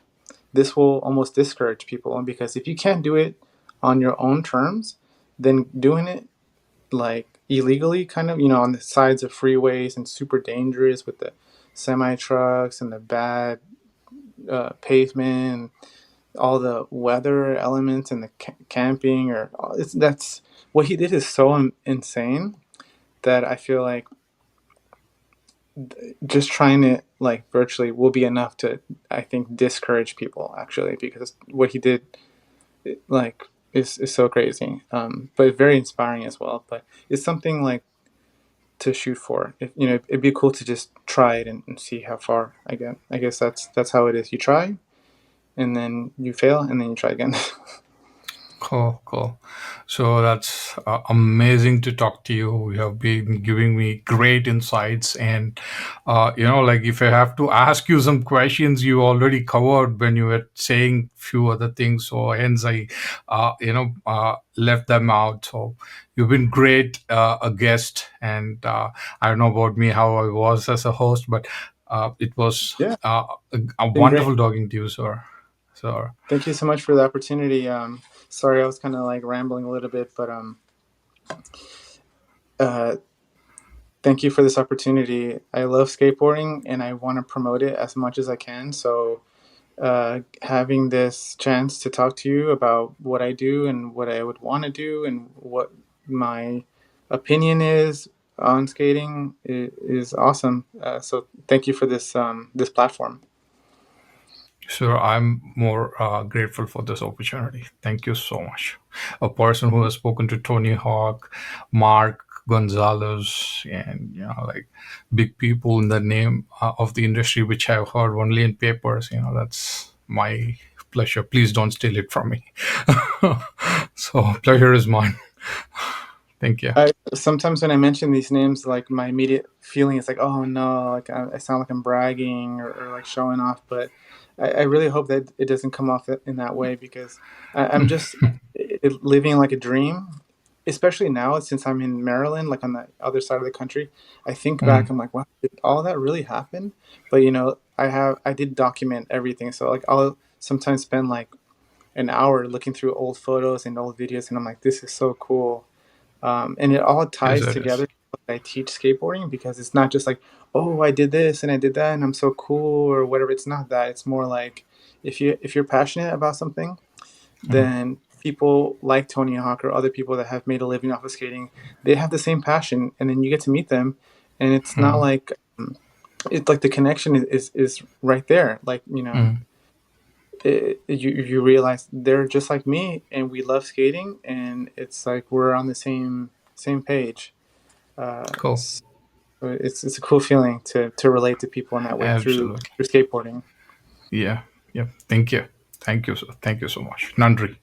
this will almost discourage people because if you can't do it on your own terms, then doing it like illegally kind of on the sides of freeways and super dangerous with the semi trucks and the bad pavement and all the weather elements and the camping or that's what he did is so insane that I feel like just trying it like virtually will be enough to I think discourage people actually because what he did like is so crazy, but very inspiring as well. But it's something like to shoot for. If, it'd be cool to just try it and see how far I get. I guess that's how it is. You try and then you fail and then you try again. Cool, cool. So that's amazing to talk to you. You have been giving me great insights, and like if I have to ask you some questions, you already covered when you were saying few other things. So hence I, left them out. So you've been great, a guest, and I don't know about me how I was as a host, but it was Yeah, a been great. wonderful talking to you, sir. So. Thank you so much for the opportunity. Sorry, I was kind of like rambling a little bit, but Uh, Thank you for this opportunity. I love skateboarding and I want to promote it as much as I can. So, having this chance to talk to you about what I do and what I would want to do and what my opinion is on skating is awesome. So, thank you for this platform. So I'm more grateful for this opportunity. Thank you so much. A person who has spoken to Tony Hawk, Mark Gonzales, and like big people in the name of the industry, which I've heard only in papers. That's my pleasure. Please don't steal it from me. So pleasure is mine. Thank you. Sometimes when I mention these names, like my immediate feeling is like, oh no, like I sound like I'm bragging or like showing off. But I really hope that it doesn't come off in that way because I'm just living like a dream. Especially now, since I'm in Maryland, like on the other side of the country, I think back, Mm, I'm like, wow, did all that really happen? But I did document everything. So like I'll sometimes spend like an hour looking through old photos and old videos, and I'm like, this is so cool. And it all yes, ties it is. together. I teach skateboarding because it's not just like, oh, I did this and I did that and I'm so cool or whatever. It's not that. It's more like if you're passionate about something, Mm, then people like Tony Hawk or other people that have made a living off of skating, they have the same passion, and then you get to meet them, and it's not mm, like it's like the connection is right there. Like mm. you realize they're just like me, and we love skating, and it's like we're on the same page. Cool. So it's a cool feeling to relate to people in that way Absolutely. through skateboarding. Yeah. Yeah. Thank you. Thank you. Thank you so much. Nandri.